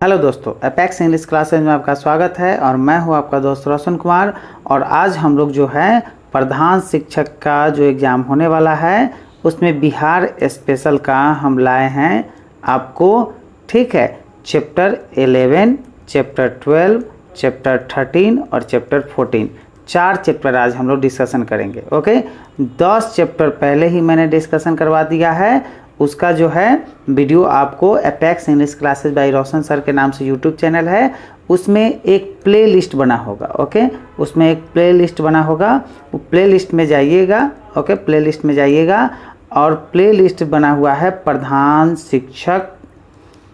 Hello दोस्तों, apex English classes में आपका स्वागत है और मैं हूं आपका दोस्त रोशन कुमार। और आज हम लोग जो है प्रधान शिक्षक का जो एग्ज़ाम होने वाला है उसमें बिहार स्पेशल का हम लाए हैं आपको। ठीक है, चैप्टर 11, चैप्टर 12, चैप्टर 13 और चैप्टर 14, 4 चैप्टर आज हम लोग डिस्कशन करेंगे। ओके, 10 चैप्टर पहले ही मैंने डिस्कशन करवा दिया है। उसका जो है वीडियो आपको अपेक्स इंग्लिश क्लासेज बाय रोशन सर के नाम से यूट्यूब चैनल है, उसमें एक प्ले लिस्ट बना होगा। ओके, उसमें एक प्ले लिस्ट बना होगा, वो प्ले लिस्ट में जाइएगा। ओके, प्ले लिस्ट में जाइएगा और प्ले लिस्ट बना हुआ है प्रधान शिक्षक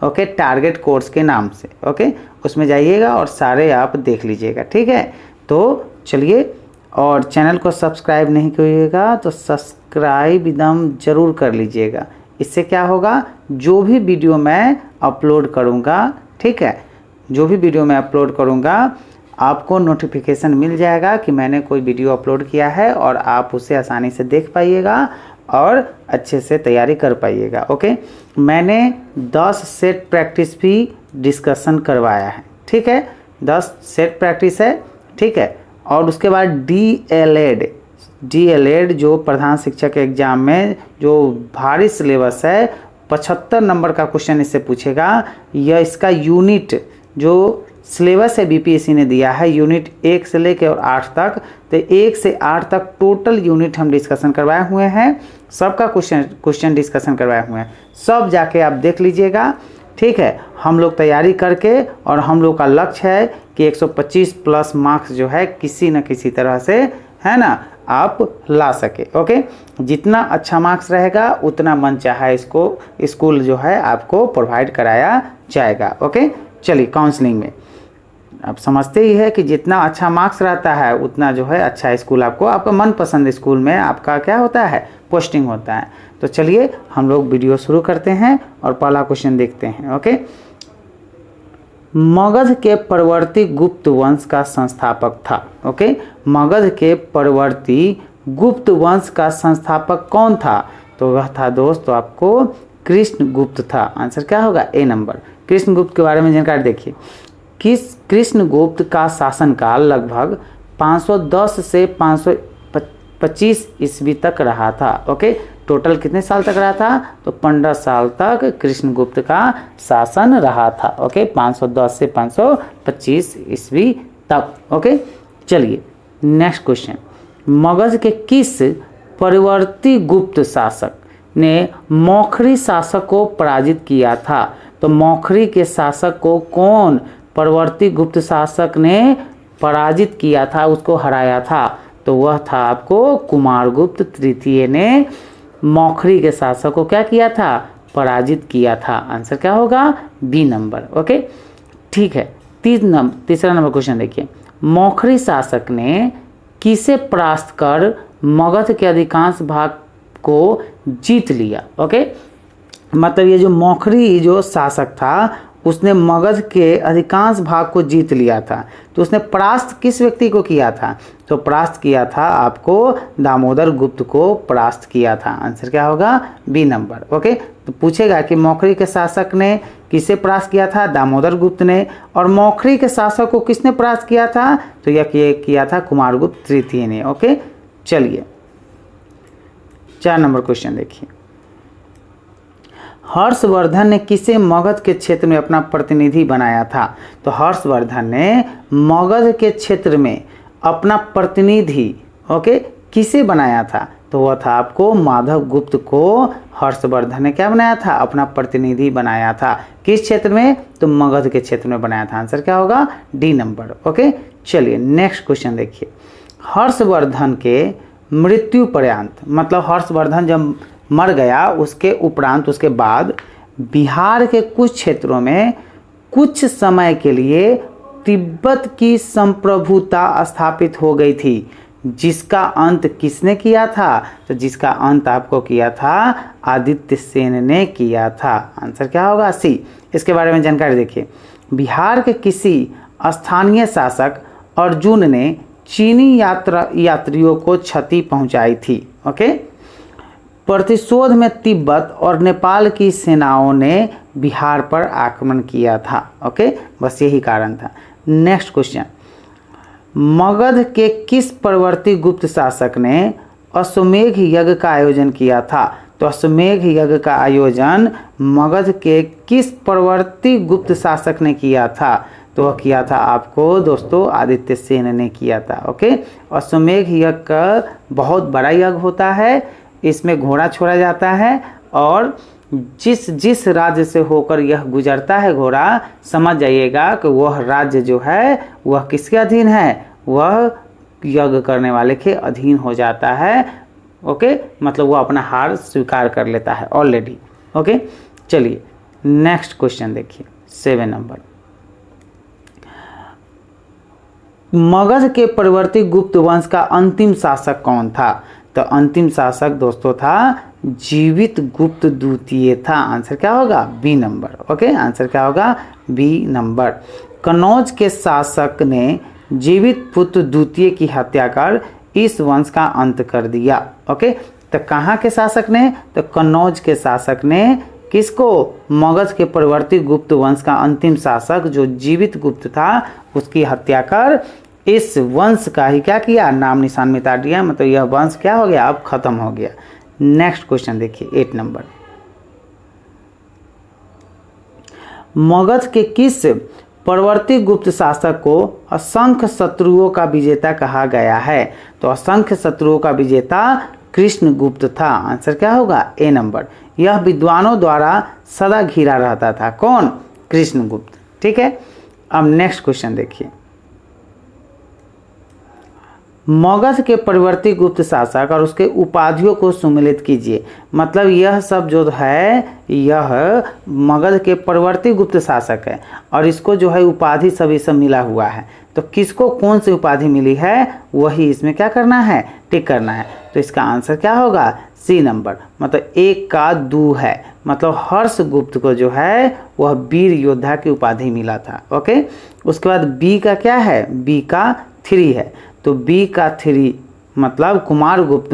ओके टारगेट कोर्स के नाम से। ओके, उसमें जाइएगा और सारे आप देख लीजिएगा। ठीक है, तो चलिए, और चैनल को सब्सक्राइब नहीं करिएगा तो सब्सक्राइब एकदम ज़रूर कर लीजिएगा। इससे क्या होगा, जो भी वीडियो मैं अपलोड करूँगा, ठीक है, जो भी वीडियो मैं अपलोड करूँगा आपको नोटिफिकेशन मिल जाएगा कि मैंने कोई वीडियो अपलोड किया है और आप उसे आसानी से देख पाइएगा और अच्छे से तैयारी कर पाइएगा। ओके, मैंने 10 सेट प्रैक्टिस भी डिस्कशन करवाया है। ठीक है, 10 सेट प्रैक्टिस है। ठीक है, और उसके बाद DLED जो प्रधान शिक्षक के एग्जाम में जो भारी सिलेबस है, 75 नंबर का क्वेश्चन इससे पूछेगा। यह इसका यूनिट जो सिलेबस है बीपीएससी ने दिया है, यूनिट 1 से लेकर और 8 तक, तो 1 से 8 तक टोटल यूनिट हम डिस्कशन करवाए हुए हैं। सबका क्वेश्चन डिस्कशन करवाए हुए हैं, सब जाके आप देख लीजिएगा। ठीक है, हम लोग तैयारी करके, और हम लोग का लक्ष्य है कि 125 प्लस मार्क्स जो है किसी न किसी तरह से, है ना, आप ला सके। ओके, जितना अच्छा मार्क्स रहेगा उतना मन चाहा इसको स्कूल जो है आपको प्रोवाइड कराया जाएगा। ओके, चलिए, काउंसलिंग में आप समझते ही है कि जितना अच्छा मार्क्स रहता है उतना जो है अच्छा स्कूल आपको, आपका मनपसंद स्कूल में आपका क्या होता है, पोस्टिंग होता है। तो चलिए हम लोग वीडियो शुरू करते हैं और पहला क्वेश्चन देखते हैं। ओके, मगध के परवर्ती गुप्त वंश का संस्थापक था। ओके, मगध के परवर्ती गुप्त वंश का संस्थापक कौन था? तो वह था दोस्तों आपको कृष्णगुप्त था। आंसर क्या होगा, ए नंबर। कृष्णगुप्त के बारे में जानकारी देखिए। कृष्णगुप्त का शासनकाल लगभग 510 से 525 ईस्वी तक रहा था। ओके, टोटल कितने साल तक रहा था? तो 15 साल तक कृष्णगुप्त का शासन रहा था। ओके, 510 से 525 ईस्वी तक। ओके, चलिए नेक्स्ट क्वेश्चन। मगध के किस परवर्ती गुप्त शासक ने मौखरी शासक को पराजित किया था? तो मौखरी के शासक को कौन परवर्ती गुप्त शासक ने पराजित किया था, उसको हराया था? तो वह था आपको कुमारगुप्त तृतीय ने मौखरी के शासक को क्या किया था, पराजित किया था। आंसर क्या होगा, बी नंबर। ओके, ठीक है, तीसरा नंबर क्वेश्चन देखिए। मौखरी शासक ने किसे परास्त कर मगध के अधिकांश भाग को जीत लिया? ओके, मतलब ये जो मौखरी जो शासक था उसने मगध के अधिकांश भाग को जीत लिया था। तो उसने परास्त किस व्यक्ति को किया था? तो परास्त किया था आपको दामोदर गुप्त को परास्त किया था। आंसर क्या होगा, बी नंबर। ओके, तो पूछेगा कि मौखरी के शासक ने किसे परास्त किया था? दामोदर गुप्त ने। और मौखरी के शासक को किसने परास्त किया था? तो यह किया था कुमारगुप्त तृतीय ने। ओके, चलिए 4 नंबर क्वेश्चन देखिए। हर्षवर्धन ने किसे मगध के क्षेत्र में अपना प्रतिनिधि बनाया था? तो हर्षवर्धन ने मगध के क्षेत्र में अपना प्रतिनिधि ओके किसे बनाया था? तो वह था आपको माधव गुप्त को हर्षवर्धन ने क्या बनाया था, अपना प्रतिनिधि बनाया था। किस क्षेत्र में? तो मगध के क्षेत्र में बनाया था। आंसर क्या होगा, डी नंबर। ओके, चलिए नेक्स्ट क्वेश्चन देखिए। हर्षवर्धन के मृत्यु पर्यंत, मतलब हर्षवर्धन जब मर गया उसके उपरांत, उसके बाद बिहार के कुछ क्षेत्रों में कुछ समय के लिए तिब्बत की संप्रभुता स्थापित हो गई थी, जिसका अंत किसने किया था? तो जिसका अंत आपको किया था आदित्य सेन ने किया था। आंसर क्या होगा, सी। इसके बारे में जानकारी देखिए। बिहार के किसी स्थानीय शासक अर्जुन ने चीनी यात्रियों को क्षति पहुंचाई थी। ओके, प्रतिशोध में तिब्बत और नेपाल की सेनाओं ने बिहार पर आक्रमण किया था। ओके, बस यही कारण था। नेक्स्ट क्वेश्चन, मगध के किस परवर्ती गुप्त शासक ने अश्वमेध यज्ञ का आयोजन किया था? तो अश्वमेध यज्ञ का आयोजन मगध के किस परवर्ती गुप्त शासक ने किया था? तो वह किया था आपको दोस्तों आदित्य सेन ने किया था। ओके, अश्वमेध यज्ञ का बहुत बड़ा यज्ञ होता है, इसमें घोड़ा छोड़ा जाता है और जिस राज्य से होकर यह गुजरता है घोड़ा, समझ जाइएगा कि वह राज्य जो है वह किसके अधीन है? वह यज्ञ करने वाले के अधीन हो जाता है। ओके, मतलब वो अपना हार स्वीकार कर लेता है ऑलरेडी। ओके, चलिए नेक्स्ट क्वेश्चन देखिए 7 नंबर, मगध के परवर्ती गुप्त वंश का अंतिम शासक कौन था? तो अंतिम शासक दोस्तों था जीवित गुप्त द्वितीय था। आंसर क्या होगा? B number. ओके, आंसर क्या होगा? B number. कनौज के शासक ने जीवित पुत्र द्वितीय की हत्या कर इस वंश का अंत कर दिया। ओके, तो कहाँ के शासक ने? तो कनौज के शासक ने किसको? मगध के परवर्ती गुप्त वंश का अंतिम शासक जो जीवित गुप्त था उसकी हत्या कर इस वंश का ही क्या किया? नाम निशान मिटा दिया। मतलब यह वंश क्या हो गया? अब खत्म हो गया। नेक्स्ट क्वेश्चन देखिए 8 नंबर, मगध के किस परवर्ती गुप्त शासक को असंख्य शत्रुओं का विजेता कहा गया है? तो असंख्य शत्रुओं का विजेता कृष्णगुप्त था। आंसर क्या होगा? A number. यह विद्वानों द्वारा सदा घिरा रहता था। कौन? कृष्णगुप्त। ठीक है, अब नेक्स्ट क्वेश्चन देखिए, मगध के परवर्ती गुप्त शासक और उसके उपाधियों को सुमेलित कीजिए। मतलब यह सब जो है यह मगध के परवर्ती गुप्त शासक है और इसको जो है उपाधि सभी सब मिला हुआ है। तो किसको कौन सी उपाधि मिली है वही इसमें क्या करना है? टिक करना है। तो इसका आंसर क्या होगा? C number. मतलब एक का 2 है। मतलब हर्षगुप्त को जो है वह वीर योद्धा की उपाधि मिला था। ओके, उसके बाद बी का क्या है? बी का 3 है। तो बी का 3 मतलब कुमारगुप्त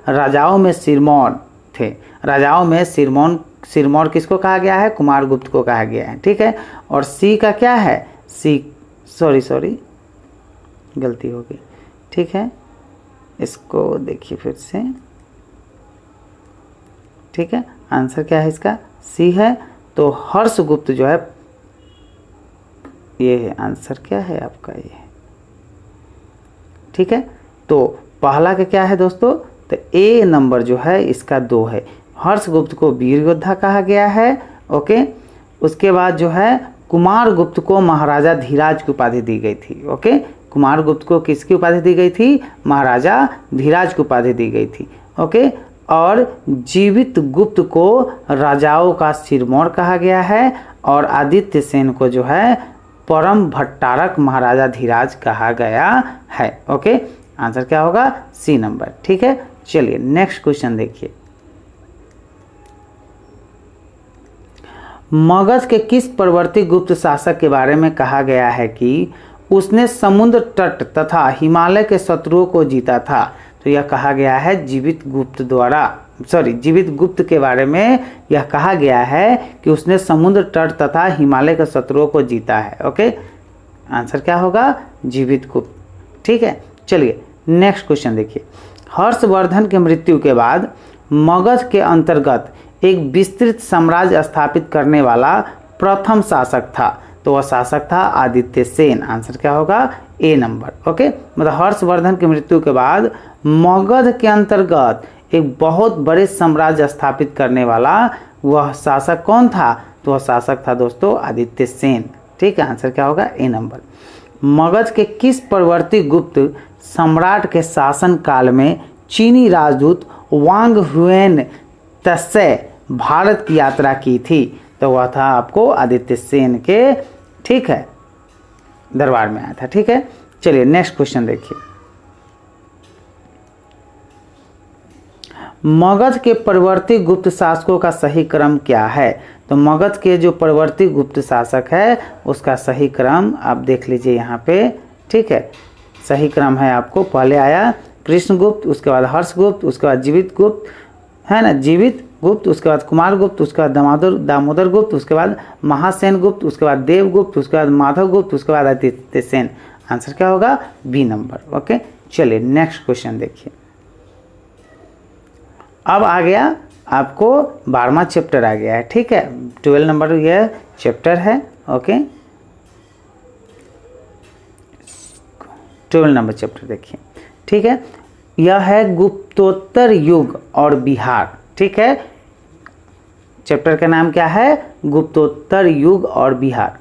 राजाओं में सिरमौर थे। राजाओं में सिरमौर किसको कहा गया है? कुमारगुप्त को कहा गया है। ठीक है, और सी का क्या है? सी सॉरी गलती हो गई। ठीक है, इसको देखिए फिर से। ठीक है, आंसर क्या है इसका? सी है। तो हर्षगुप्त जो है ये है आंसर। क्या है आपका? ये है। ठीक है, तो पहला का क्या है दोस्तों? तो ए नंबर जो है इसका 2 है। हर्षगुप्त को वीर योद्धा कहा गया है। ओके, उसके बाद जो है कुमारगुप्त को महाराजा धीराज की उपाधि दी गई थी। ओके, कुमारगुप्त को किसकी उपाधि दी गई थी? महाराजा धीराज की उपाधि दी गई थी। ओके, और जीवित गुप्त को राजाओं का सिरमौर कहा गया है और आदित्य सेन को जो है परम भट्टारक महाराजा धीराज कहा गया है। ओके, आंसर क्या होगा? C number. ठीक है, चलिए नेक्स्ट क्वेश्चन देखिए, मगध के किस परवर्ती गुप्त शासक के बारे में कहा गया है कि उसने समुद्र तट तथा हिमालय के शत्रुओं को जीता था? तो यह कहा गया है जीवित गुप्त के बारे में यह कहा गया है कि उसने समुद्र तट तथा हिमालय के शत्रुओं को जीता है। ओके, आंसर क्या होगा? जीवित गुप्त। ठीक है, चलिए नेक्स्ट क्वेश्चन देखिए, हर्षवर्धन की मृत्यु के बाद मगध के अंतर्गत एक विस्तृत साम्राज्य स्थापित करने वाला प्रथम शासक था। तो वह शासक था आदित्य सेन। आंसर क्या होगा? A number. ओके, मतलब हर्षवर्धन की मृत्यु के बाद मगध के अंतर्गत एक बहुत बड़े साम्राज्य स्थापित करने वाला वह शासक कौन था? तो वह शासक था दोस्तों आदित्य सेन। ठीक है, आंसर क्या होगा? A number. मगध के किस परवर्ती गुप्त सम्राट के शासन काल में चीनी राजदूत वांग हुएन तस्य भारत की यात्रा की थी? तो वह था आपको आदित्य सेन के, ठीक है, दरबार में आया था। ठीक है, चलिए नेक्स्ट क्वेश्चन देखिए, मगध के परवर्ती गुप्त शासकों का सही क्रम क्या है? तो मगध के जो परवर्ती गुप्त शासक है उसका सही क्रम आप देख लीजिए यहाँ पे। ठीक है, सही क्रम है आपको, पहले आया कृष्णगुप्त, उसके बाद हर्षगुप्त, उसके बाद जीवित गुप्त, है ना, जीवित गुप्त, उसके बाद कुमार गुप्त, उसके बाद दामोदर गुप्त, उसके बाद महासेन गुप्त, उसके बाद देवगुप्त, उसके बाद माधव गुप्त, उसके बाद आदित्य सेन। आंसर क्या होगा? B number. ओके, चलिए नेक्स्ट क्वेश्चन देखिए। अब आ गया आपको 12वां चैप्टर आ गया है, ठीक है, 12 नंबर यह चैप्टर है। ओके, 12 नंबर चैप्टर देखिए, ठीक है। यह है गुप्तोत्तर युग और बिहार, ठीक है। चैप्टर का नाम क्या है? गुप्तोत्तर युग और बिहार।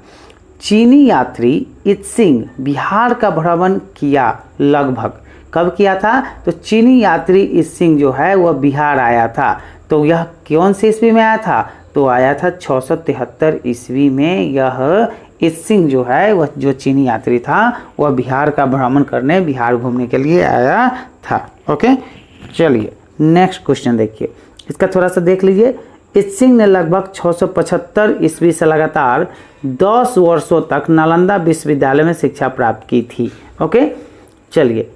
चीनी यात्री इत्सिंग बिहार का भ्रमण किया, लगभग कब किया था? तो चीनी यात्री इत्सिंग जो है वह बिहार आया था। तो यह कौन से ईस्वी में आया था? तो आया था 673 ईस्वी में। यह इत्सिंग जो है वह जो चीनी यात्री था वह बिहार का भ्रमण करने, बिहार घूमने के लिए आया था। ओके, चलिए नेक्स्ट क्वेश्चन देखिए, इसका थोड़ा सा देख लीजिए। इत्सिंग ने लगभग 675 ईस्वी से लगातार 10 वर्षों तक नालंदा विश्वविद्यालय में शिक्षा प्राप्त की थी। ओके, चलिए।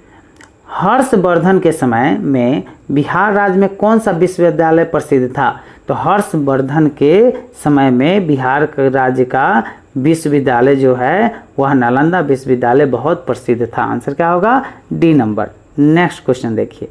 हर्षवर्धन के समय में बिहार राज्य में कौन सा विश्वविद्यालय प्रसिद्ध था? तो हर्षवर्धन के समय में बिहार राज्य का विश्वविद्यालय जो है वह नालंदा विश्वविद्यालय बहुत प्रसिद्ध था। आंसर क्या होगा? D number. नेक्स्ट क्वेश्चन देखिए।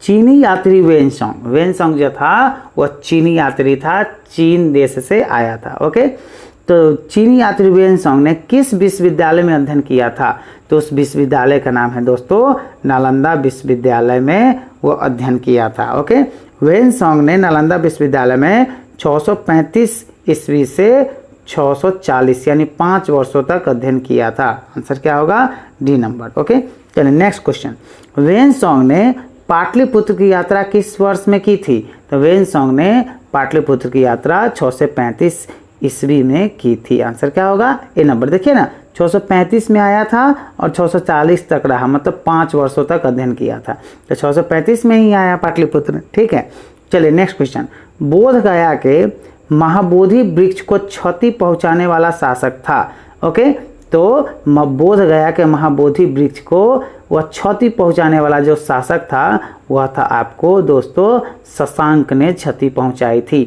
चीनी यात्री वेनसोंग जो था वह चीनी यात्री था, चीन देश से आया था। ओके, तो चीनी यात्री वेनसोंग ने किस विश्वविद्यालय में अध्ययन किया था? तो उस विश्वविद्यालय का नाम है दोस्तों नालंदा विश्वविद्यालय में वो अध्ययन किया था। ओके, वेनसोंग ने नालंदा विश्वविद्यालय में 635 ईस्वी से 640 यानी 5 वर्षों तक अध्ययन किया था। आंसर क्या होगा? D number. ओके, चलिए नेक्स्ट क्वेश्चन। वेनसोंग ने पाटलिपुत्र की यात्रा किस वर्ष में की थी? तो वेनसोंग ने पाटलिपुत्र की यात्रा 635 ईस्वी में की थी। आंसर क्या होगा? A number. देखिए ना, 635 में आया था और 640 तक रहा, मतलब 5 वर्षों तक अध्ययन किया था। तो 635 में ही आया पाटलिपुत्र, ठीक है। चलिए नेक्स्ट क्वेश्चन। बोध गया के महाबोधि वृक्ष को क्षति पहुंचाने वाला शासक था। ओके, तो बोध गया के महाबोधि वृक्ष को वह क्षति पहुंचाने वाला जो शासक था वह था आपको दोस्तों शशांक ने क्षति पहुंचाई थी।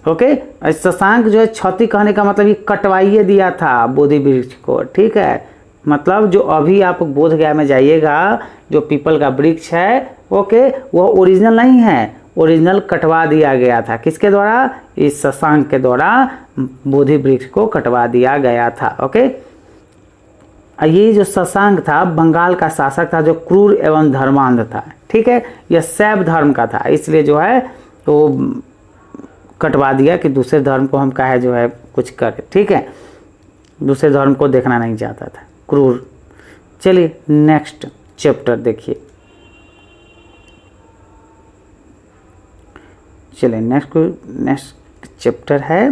ओके, शशांक जो है क्षति कहने का मतलब ये कटवाइए दिया था बोधि वृक्ष को, ठीक है। मतलब जो अभी आप बोध गया में जाइएगा जो पीपल का वृक्ष है, ओके, वह ओरिजिनल नहीं है, ओरिजिनल कटवा दिया गया था। किसके द्वारा? इस शशांक के द्वारा बोधि वृक्ष को कटवा दिया गया था। ओके, ये जो शशांक था बंगाल का शासक था जो क्रूर एवं धर्मांध था, ठीक है। यह शैव धर्म का था, इसलिए जो है तो कटवा दिया कि दूसरे धर्म को हम काहे जो है कुछ करें, ठीक है। दूसरे धर्म को देखना नहीं चाहता था, क्रूर। चलिए नेक्स्ट चैप्टर देखिए। चलिए नेक्स्ट चैप्टर है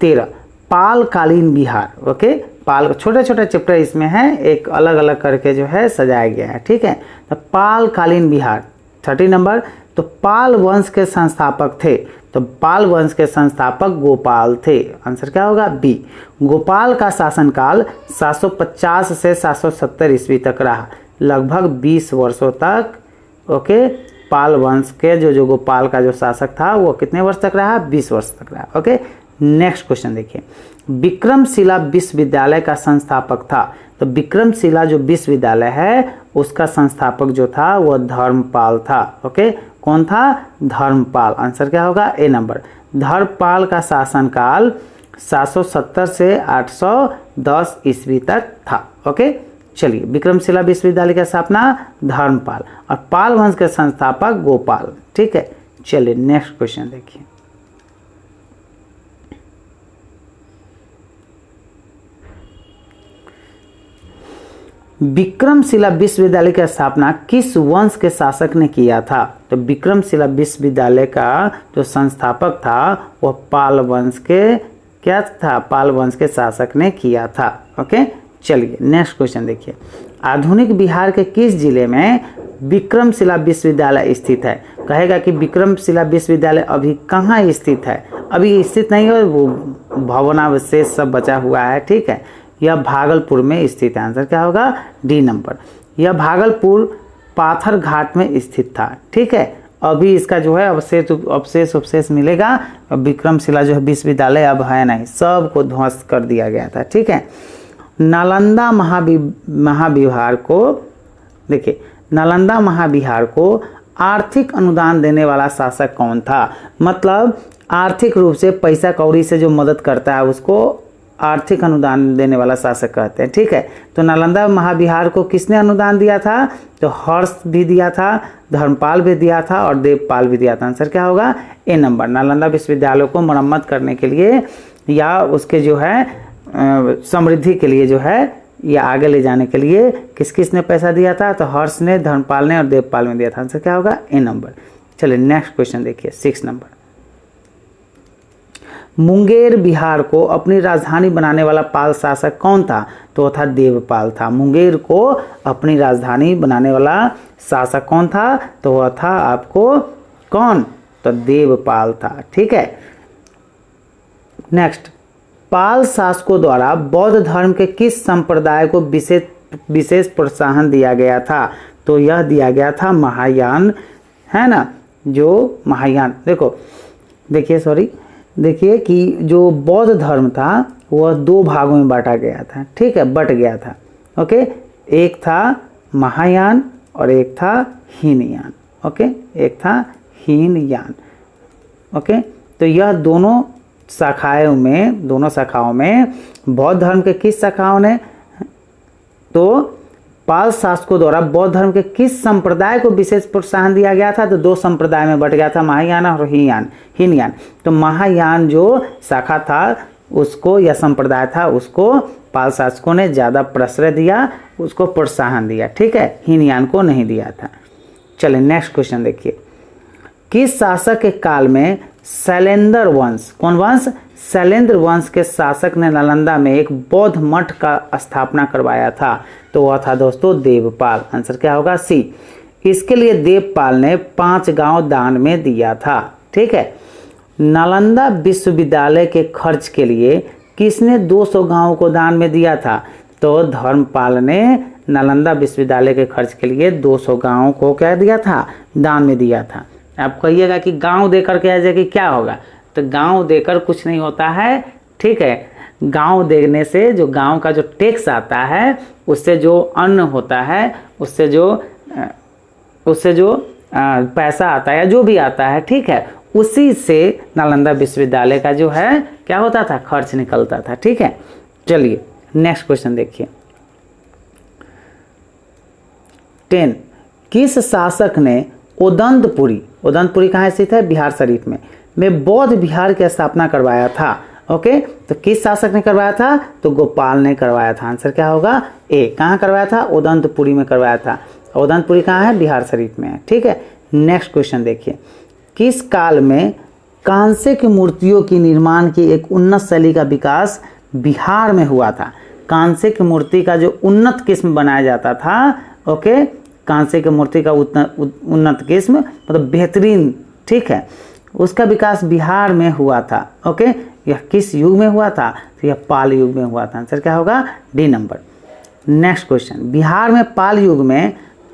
13 पालकालीन बिहार। ओके, पाल छोटे छोटे चैप्टर इसमें है, एक अलग अलग करके जो है सजाया गया है, ठीक है। तो पालकालीन बिहार 30 नंबर। तो पाल वंश के संस्थापक थे, तो पाल वंश के संस्थापक गोपाल थे। आंसर क्या होगा? बी। गोपाल का शासनकाल 750 से 770 ईस्वी तक रहा, लगभग 20 वर्षों तक। ओके, पाल वंश के जो गोपाल का जो शासक था वो कितने वर्ष तक रहा? 20 वर्ष तक रहा। ओके, नेक्स्ट क्वेश्चन देखिए। विक्रमशिला विश्वविद्यालय का संस्थापक था, तो विक्रमशिला जो विश्वविद्यालय है उसका संस्थापक जो था वह धर्मपाल था। ओके, कौन था? धर्मपाल। आंसर क्या होगा? A number. धर्मपाल का शासनकाल 770 से 810 ईस्वी तक था। ओके, चलिए विक्रमशिला विश्वविद्यालय की स्थापना धर्मपाल और पाल वंश के संस्थापक गोपाल, ठीक है। चलिए नेक्स्ट क्वेश्चन देखिए। विक्रमशिला विश्वविद्यालय की स्थापना किस वंश के शासक ने किया था? तो विक्रमशिला विश्वविद्यालय का जो संस्थापक था वह पाल वंश के क्या था? पाल वंश के शासक ने किया था। ओके, चलिए नेक्स्ट क्वेश्चन देखिए। आधुनिक बिहार के किस जिले में विक्रमशिला विश्वविद्यालय स्थित है? कहेगा कि विक्रमशिला विश्वविद्यालय अभी कहाँ स्थित है? अभी स्थित नहीं है, वो भवनावशेष सब बचा हुआ है, ठीक है। यह भागलपुर में स्थित है। आंसर क्या होगा? D number. यह भागलपुर पाथर घाट में स्थित था। ठीक है, अभी इसका जो है अवशेष मिलेगा। विक्रमशिला जो है विश्वविद्यालय अब है नहीं, सब को ध्वस्त कर दिया गया था। ठीक है, नालंदा महाविहार को देखिए, नालंदा महाविहार को आर्थिक अनुदान देने वाला शासक कौन था? मतलब आर्थिक रूप से पैसा कौड़ी से जो मदद करता है उसको आर्थिक अनुदान देने वाला शासक कहते हैं। ठीक है, तो नालंदा महाविहार को किसने अनुदान दिया था? तो हर्ष भी दिया था, धर्मपाल भी दिया था और देवपाल भी दिया था। आंसर क्या होगा? A number. नालंदा विश्वविद्यालय को मरम्मत करने के लिए या उसके जो है समृद्धि के लिए जो है या आगे ले जाने के लिए किस किस ने पैसा दिया था? तो हर्ष ने, धर्मपाल ने और देवपाल ने दिया था। आंसर क्या होगा? A number. चलिए नेक्स्ट क्वेश्चन देखिए, 6 नंबर। मुंगेर बिहार को अपनी राजधानी बनाने वाला पाल शासक कौन था? तो वो था देवपाल था। मुंगेर को अपनी राजधानी बनाने वाला शासक कौन था? तो वह था आपको कौन? तो देवपाल था। ठीक है, नेक्स्ट, पाल शासकों द्वारा बौद्ध धर्म के किस संप्रदाय को विशेष प्रोत्साहन दिया गया था? तो यह दिया गया था महायान, है ना, जो महायान देखिए कि जो बौद्ध धर्म था वह 2 भागों में बांटा गया था। ठीक है, बट गया था। ओके, एक था महायान और एक था हीनयान। ओके, एक था हीनयान। ओके, तो यह दोनों शाखाओं में बौद्ध धर्म के किस शाखाओं ने? तो पाल शासकों द्वारा बौद्ध धर्म के किस संप्रदाय को विशेष प्रोत्साहन दिया गया था? तो 2 संप्रदाय में बट गया था, महायान और हीनयान। तो महायान जो शाखा था उसको या संप्रदाय था उसको पाल शासकों ने ज़्यादा प्रश्रय दिया, उसको प्रोत्साहन दिया। ठीक है, हीनयान को नहीं दिया था। चलिए नेक्स्ट क्वेश्चन देखिए, किस शासक के काल में शैलेंद्र वंश, कौन वंश? शैलेंद्र वंश के शासक ने नालंदा में एक बौद्ध मठ का स्थापना करवाया था? तो वह था दोस्तों देवपाल। आंसर क्या होगा? सी। इसके लिए देवपाल ने 5 गांव दान में दिया था। ठीक है, नालंदा विश्वविद्यालय के खर्च के लिए किसने 200 गांवों को दान में दिया था? तो धर्मपाल ने नालंदा विश्वविद्यालय के खर्च के लिए 200 गांवों को क्या दिया था? दान में दिया था। आप कहिएगा कि गांव देकर के ऐसे कि क्या होगा? तो गांव देकर कुछ नहीं होता है। ठीक है, गांव देने से जो गांव का जो टैक्स आता है, उससे जो अन्न होता है, उससे जो पैसा आता है या जो भी आता है, ठीक है, उसी से नालंदा विश्वविद्यालय का जो है क्या होता था? खर्च निकलता था। ठीक है, चलिए नेक्स्ट क्वेश्चन देखिए, 10, किस शासक ने उदंतपुरी कहाँ स्थित है? बिहार शरीफ में बौद्ध विहार की स्थापना करवाया था? ओके, तो किस शासक ने करवाया था? तो गोपाल ने करवाया था। आंसर क्या होगा? ए। कहाँ करवाया था? उदंतपुरी में करवाया था। उदंतपुरी कहाँ है? बिहार शरीफ में है। ठीक है, नेक्स्ट क्वेश्चन देखिए, किस काल में कांसे की मूर्तियों की निर्माण की एक उन्नत शैली का विकास बिहार में हुआ था? कांसे की मूर्ति का जो उन्नत किस्म बनाया जाता था, ओके, कांसे की मूर्ति का उन्नत किस्म मतलब बेहतरीन, ठीक है, उसका विकास बिहार में हुआ था। ओके, यह किस युग में हुआ था? तो यह पाल युग में हुआ था। आंसर क्या होगा? D number. Next question, Bihar में पाल युग में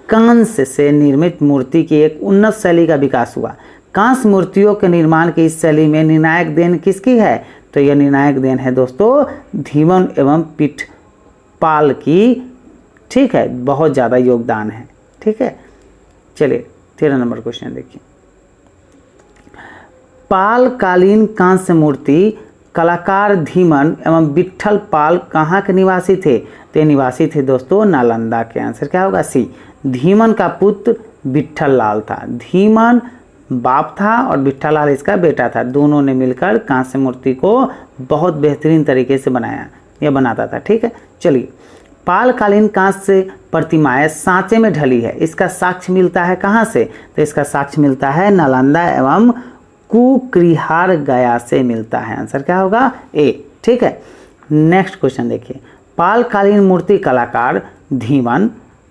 कांस्य से निर्मित मूर्ति की एक उन्नत शैली का विकास हुआ। कांस्य मूर्तियों के निर्माण की इस शैली में निर्णायक देन किसकी है? तो यह निर्णायक देन है दोस्तों धीमन एवं पिठपाल की। ठीक है, बहुत ज़्यादा योगदान है। ठीक है, चलिए 13 नंबर क्वेश्चन देखिए, पाल कालीन कांस्य मूर्ति कलाकार धीमन एवं विट्ठल पाल कहाँ के निवासी थे? तो निवासी थे दोस्तों नालंदा के। आंसर क्या होगा? सी। धीमन का पुत्र विट्ठल लाल था। धीमन बाप था और विट्ठल लाल इसका बेटा था। दोनों ने मिलकर कांस्य मूर्ति को बहुत बेहतरीन तरीके से बनाता था। ठीक है, चलिए, पाल कालीन कांस्य प्रतिमाएं सांचे में ढली है, इसका साक्ष्य मिलता है कहाँ से? तो इसका साक्ष्य मिलता है नालंदा एवं कुक्रिहार गया से मिलता है। आंसर क्या होगा? ए। ठीक है, नेक्स्ट क्वेश्चन देखिए, पाल कालीन मूर्ति कलाकार धीमन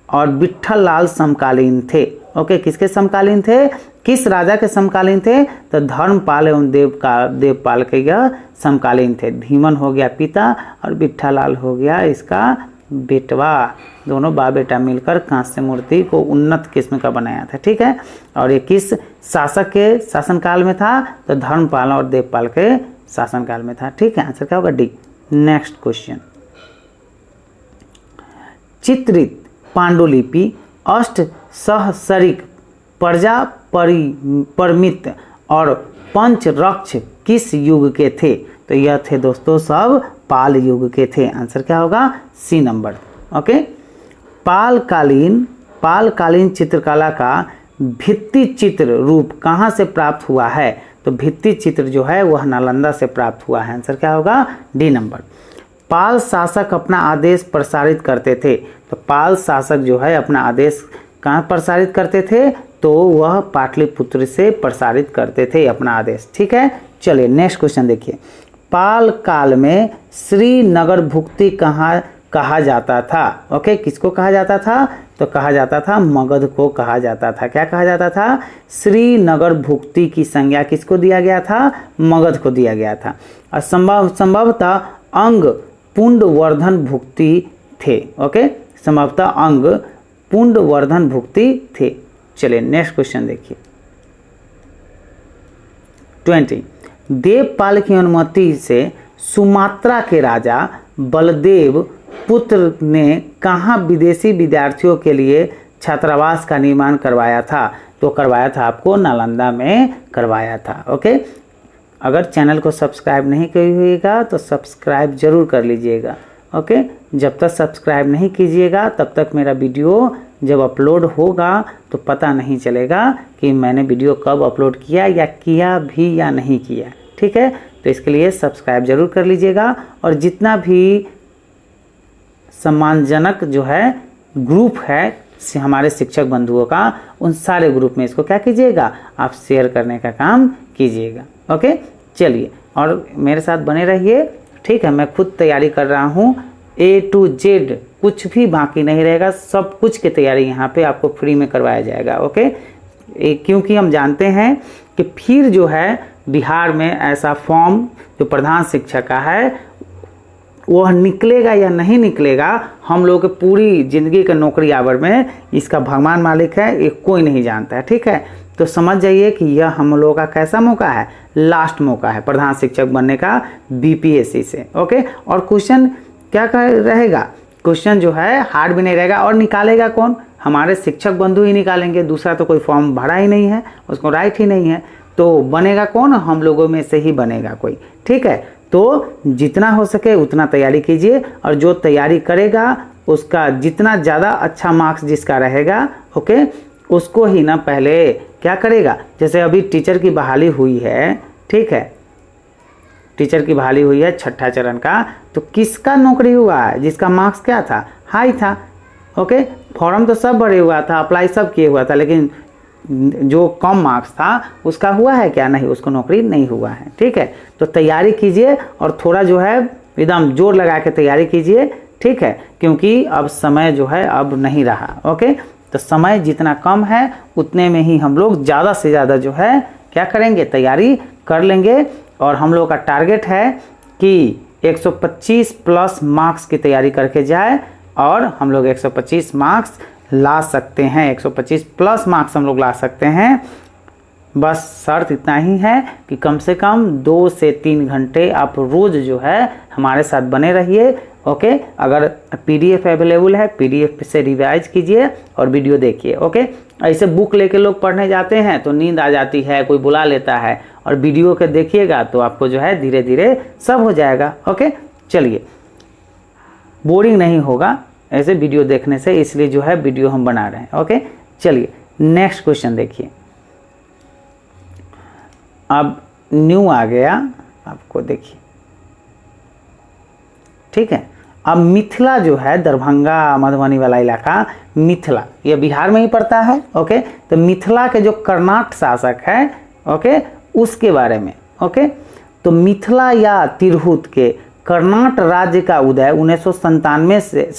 और विट्ठल लाल समकालीन थे। ओके, किसके समकालीन थे? किस राजा के समकालीन थे? तो धर्मपाल एवं देवपाल के यह समकालीन थे। धीमन हो गया पिता और विट्ठल लाल हो गया इसका बेटवा, दोनों बाप बेटा मिलकर कांस्य मूर्ति को उन्नत किस्म का बनाया था। ठीक है, और ये किस शासक के शासनकाल में था? तो धर्मपाल और देवपाल के शासनकाल में था। ठीक है, आंसर क्या होगा? डी। नेक्स्ट क्वेश्चन, चित्रित पांडुलिपि अष्ट सहस्रिक प्रजा परिमित और पंचरक्ष किस युग के थे? तो यह थे दोस्तों सब पाल युग के थे। आंसर क्या होगा? C number. ओके, पालकालीन चित्रकला का भित्ति चित्र रूप कहाँ से प्राप्त हुआ है? तो भित्ति चित्र जो है वह नालंदा से प्राप्त हुआ है। आंसर क्या होगा? D number. पाल शासक अपना आदेश प्रसारित करते थे, तो पाल शासक जो है अपना आदेश कहाँ प्रसारित करते थे? तो वह पाटलिपुत्र से प्रसारित करते थे अपना आदेश। ठीक है, चलिए नेक्स्ट क्वेश्चन देखिए। पाल काल में श्रीनगर भुक्ति कहा जाता था? ओके, किसको कहा जाता था? तो कहा जाता था मगध को कहा जाता था। क्या कहा जाता था? श्रीनगर भुक्ति की संज्ञा किसको दिया गया था? मगध को दिया गया था। और संभवतः अंग पुंडवर्धन भुक्ति थे। ओके, संभवतः अंग पुंडवर्धन भुक्ति थे। चलिए नेक्स्ट क्वेश्चन देखिए। 20, देवपाल की अनुमति से सुमात्रा के राजा बलदेव पुत्र ने कहाँ विदेशी विद्यार्थियों के लिए छात्रावास का निर्माण करवाया था? तो करवाया था आपको नालंदा में करवाया था। ओके, अगर चैनल को सब्सक्राइब नहीं कीजिएगा तो सब्सक्राइब जरूर कर लीजिएगा। ओके, जब तक सब्सक्राइब नहीं कीजिएगा तब तक मेरा वीडियो जब अपलोड होगा तो पता नहीं चलेगा कि मैंने वीडियो कब अपलोड किया भी या नहीं किया। ठीक है, तो इसके लिए सब्सक्राइब जरूर कर लीजिएगा। और जितना भी सम्मानजनक जो है ग्रुप है हमारे शिक्षक बंधुओं का, उन सारे ग्रुप में इसको क्या कीजिएगा? आप शेयर करने का काम कीजिएगा। ओके, चलिए और मेरे साथ बने रहिए। ठीक है, मैं खुद तैयारी कर रहा हूँ A to Z, कुछ भी बाकी नहीं रहेगा, सब कुछ की तैयारी यहाँ पे आपको फ्री में करवाया जाएगा। ओके, क्योंकि हम जानते हैं कि फिर जो है बिहार में ऐसा फॉर्म जो प्रधान शिक्षक का है वह निकलेगा या नहीं निकलेगा, हम लोग के पूरी ज़िंदगी के नौकरी आवर में इसका भगवान मालिक है, ये कोई नहीं जानता है। ठीक है, तो समझ जाइए कि यह हम लोगों का कैसा मौका है? लास्ट मौका है प्रधान शिक्षक बनने का बीपीएससी से। ओके, और क्वेश्चन क्या रहेगा? क्वेश्चन जो है हार्ड भी नहीं रहेगा। और निकालेगा कौन? हमारे शिक्षक बंधु ही निकालेंगे, दूसरा तो कोई फॉर्म भरा ही नहीं है, उसको राइट ही नहीं है, तो बनेगा कौन? हम लोगों में से ही बनेगा कोई। ठीक है, तो जितना हो सके उतना तैयारी कीजिए, और जो तैयारी करेगा उसका जितना ज़्यादा अच्छा मार्क्स जिसका रहेगा, ओके, उसको ही ना पहले क्या करेगा? जैसे अभी टीचर की बहाली हुई है, ठीक है, टीचर की बहाली हुई है छठा चरण का, तो किसका नौकरी हुआ है? जिसका मार्क्स क्या था? हाई था। ओके, फॉर्म तो सब भरे हुआ था, अप्लाई सब किए हुआ था, लेकिन जो कम मार्क्स था उसका हुआ है क्या? नहीं, उसको नौकरी नहीं हुआ है। ठीक है, तो तैयारी कीजिए और थोड़ा जो है एकदम जोर लगा के तैयारी कीजिए। ठीक है, क्योंकि अब समय जो है अब नहीं रहा। ओके, तो समय जितना कम है उतने में ही हम लोग ज़्यादा से ज़्यादा जो है क्या करेंगे? तैयारी कर लेंगे। और हम लोग का टारगेट है कि 125 प्लस मार्क्स की तैयारी करके जाए, और हम लोग 125 मार्क्स ला सकते हैं, 125 प्लस मार्क्स हम लोग ला सकते हैं। बस शर्त इतना ही है कि कम से कम 2 से 3 घंटे आप रोज़ जो है हमारे साथ बने रहिए। ओके, अगर पीडीएफ अवेलेबल है पीडीएफ से रिवाइज कीजिए और वीडियो देखिए। ओके, ऐसे बुक लेके लोग पढ़ने जाते हैं तो नींद आ जाती है, कोई बुला लेता है, और वीडियो के देखिएगा तो आपको जो है धीरे धीरे सब हो जाएगा। ओके, चलिए, बोरिंग नहीं होगा ऐसे वीडियो देखने से, इसलिए जो है वीडियो हम बना रहे हैं। ओके, चलिए नेक्स्ट क्वेश्चन देखिए। अब न्यू आ गया आपको, देखिए। ठीक है, अब मिथिला जो है दरभंगा मधुबनी वाला इलाका, मिथिला ये बिहार में ही पड़ता है। ओके, तो मिथिला के जो कर्नाटक शासक है, ओके, उसके बारे में। ओके, तो मिथिला या तिरहुत के कर्नाटक राज्य का उदय 297 से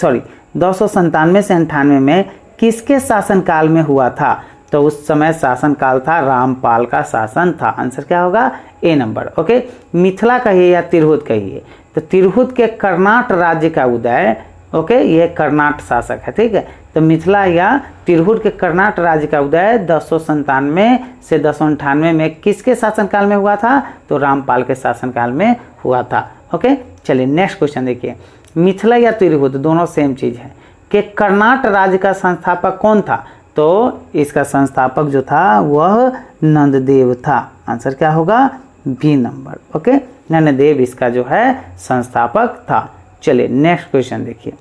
98 में किसके शासनकाल में हुआ था? तो उस समय शासनकाल था रामपाल का शासन था। आंसर क्या होगा? A number. ओके, मिथिला कहिए या तिरहुत कहिए, तो तिरहुत के कर्नाटक राज्य का उदय, ओके, ये कर्नाट शासक है। ठीक है, तो मिथिला या तिरहुत के कर्नाट राज्य का उदय 1097 से 1098 में किसके शासनकाल में हुआ था? तो रामपाल के शासनकाल में हुआ था। ओके, चलिए नेक्स्ट क्वेश्चन देखिए। मिथिला या तिरहुत दोनों सेम चीज है कि कर्नाट राज्य का संस्थापक कौन था? तो इसका संस्थापक जो था वह नंददेव था। आंसर क्या होगा? B number. ओके, नंददेव इसका जो है संस्थापक था। चलिए नेक्स्ट क्वेश्चन देखिए।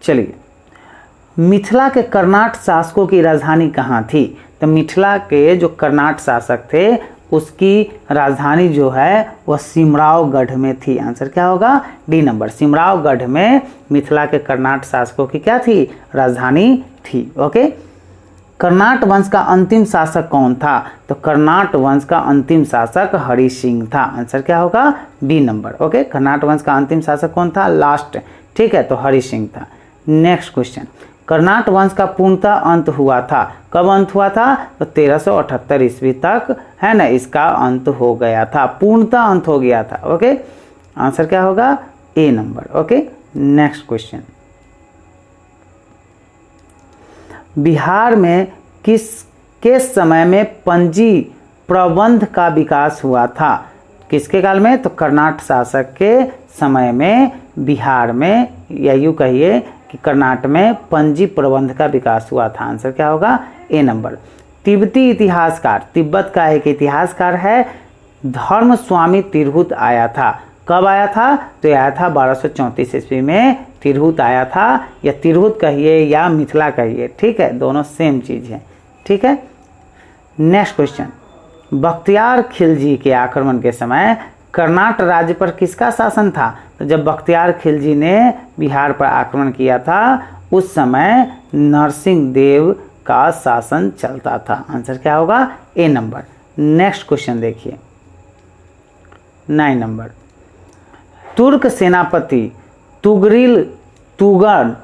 चलिए, मिथिला के कर्नाट शासकों की राजधानी कहाँ थी? तो मिथिला के जो कर्नाट शासक थे उसकी राजधानी जो है वह सिमरावगढ़ में थी। आंसर क्या होगा? D number. सिमरावगढ़ में मिथिला के कर्नाट शासकों की क्या थी? राजधानी थी। ओके, कर्नाट वंश का अंतिम शासक कौन था? तो कर्नाट वंश का अंतिम शासक हरि सिंह था। आंसर क्या होगा? B number. ओके, कर्नाट वंश का अंतिम शासक कौन था? लास्ट। ठीक है, तो हरि सिंह था। नेक्स्ट क्वेश्चन, कर्नाट वंश का पूर्णतः अंत हुआ था। कब अंत हुआ था? तो 1378 ईस्वी तक है ना, इसका अंत हो गया था, पूर्णतः अंत हो गया था। ओके, आंसर क्या होगा? A number. Okay, next question, Bihar में किसके समय में पंजी प्रबंध का विकास हुआ था? किसके काल में? तो कर्नाट शासक के समय में बिहार में, या यूँ कहिए कि कर्नाटक में पंजी प्रबंध का विकास हुआ था। आंसर क्या होगा? A number. तिब्बती इतिहासकार, तिब्बत का एक इतिहासकार है धर्म स्वामी तिरहुत आया था। कब आया था? तो आया था 1234 ईस्वी में तिरहुत आया था, या तिरहुत कहिए या मिथिला कहिए। ठीक है, दोनों सेम चीज़ है। ठीक है, नेक्स्ट क्वेश्चन, बख्तियार खिलजी के आक्रमण के समय कर्नाट राज्य पर किसका शासन था? तो जब बख्तियार खिलजी ने बिहार पर आक्रमण किया था उस समय नरसिंह देव का शासन चलता था। आंसर क्या होगा? A number. नेक्स्ट क्वेश्चन देखिए, 9 नंबर, तुर्क सेनापति तुगरिल तुगन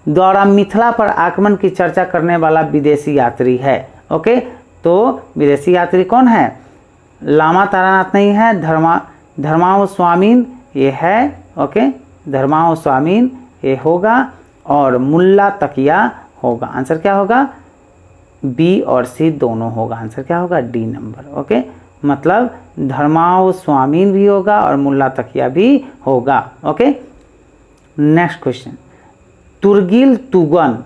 द्वारा मिथिला पर आक्रमण की चर्चा करने वाला विदेशी यात्री है। ओके, तो विदेशी यात्री कौन है? लामा तारानाथ नहीं है, धर्माव स्वामीन ये है। ओके, धर्माव स्वामीन ये होगा, और मुल्ला तकिया होगा। आंसर क्या होगा? बी और सी दोनों होगा। आंसर क्या होगा? D number. ओके, मतलब धर्माव स्वामीन भी होगा और मुल्ला तकिया भी होगा। ओके, नेक्स्ट क्वेश्चन, तुर्गिल तुगन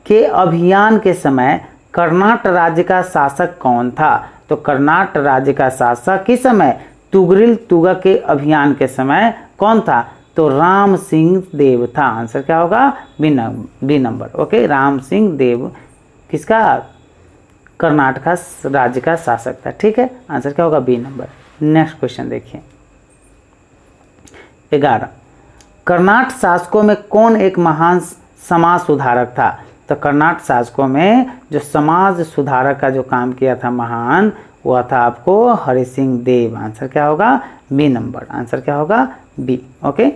के अभियान के समय कर्नाट राज्य का शासक कौन था? तो कर्नाट राज्य का शासक किस समय? तुगरिल तुगन के अभियान के समय कौन था? तो राम सिंह देव था। आंसर क्या होगा? B number. Okay, Ram Singh Dev किसका? कर्नाटक राज्य का शासक था। ठीक है, आंसर क्या होगा? B number. नेक्स्ट क्वेश्चन देखिए, 11, कर्नाट शासकों में कौन एक महान समाज सुधारक था? तो कर्नाट शासकों में जो समाज सुधारक का जो काम किया था महान, वह था आपको हरि सिंह देव। आंसर क्या होगा? B number. आंसर क्या होगा? बी। ओके,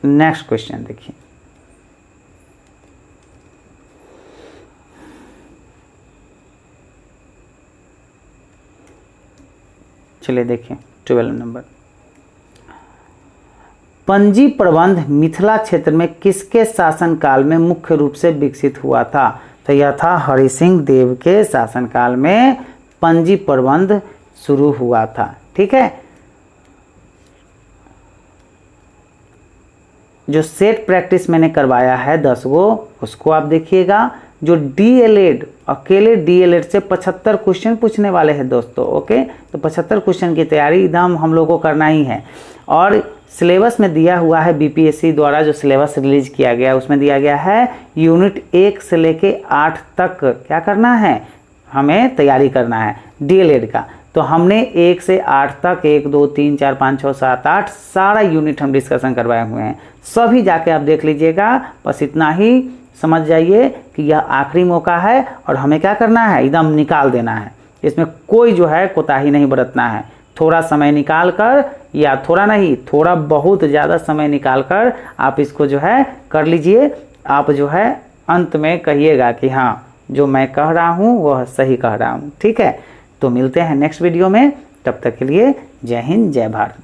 नेक्स्ट क्वेश्चन देखिए, चलिए देखिए 12 नंबर, पंजी प्रबंध मिथिला क्षेत्र में किसके शासनकाल में मुख्य रूप से विकसित हुआ था? तो यह था हरि सिंह देव के शासनकाल में पंजी प्रबंध शुरू हुआ था। ठीक है, जो सेट प्रैक्टिस मैंने करवाया है 10 गो, उसको आप देखिएगा। जो डीएलएड, अकेले डीएलएड से 75 क्वेश्चन पूछने वाले हैं दोस्तों। ओके, तो 75 क्वेश्चन की तैयारी एकदम हम लोगों को करना ही है। और सिलेबस में दिया हुआ है, बीपीएससी द्वारा जो सिलेबस रिलीज किया गया है उसमें दिया गया है यूनिट 1 से लेके 8 तक क्या करना है, हमें तैयारी करना है डीएलएड का। तो हमने 1 से 8 तक 1 2 3 4 5 6 7 8 सारा यूनिट हम डिस्कशन करवाए हुए हैं। सभी जाके आप देख लीजिएगा। बस इतना ही समझ जाइए कि यह आखिरी मौका है और हमें क्या करना है, एकदम निकाल देना है। इसमें कोई जो है कोताही नहीं बरतना है। थोड़ा समय निकाल कर, या थोड़ा नहीं, थोड़ा बहुत ज़्यादा समय निकाल कर आप इसको जो है कर लीजिए। आप जो है अंत में कहिएगा कि हाँ जो मैं कह रहा हूँ वह सही कह रहा हूँ। ठीक है, तो मिलते हैं नेक्स्ट वीडियो में, तब तक के लिए जय हिंद जय भारत।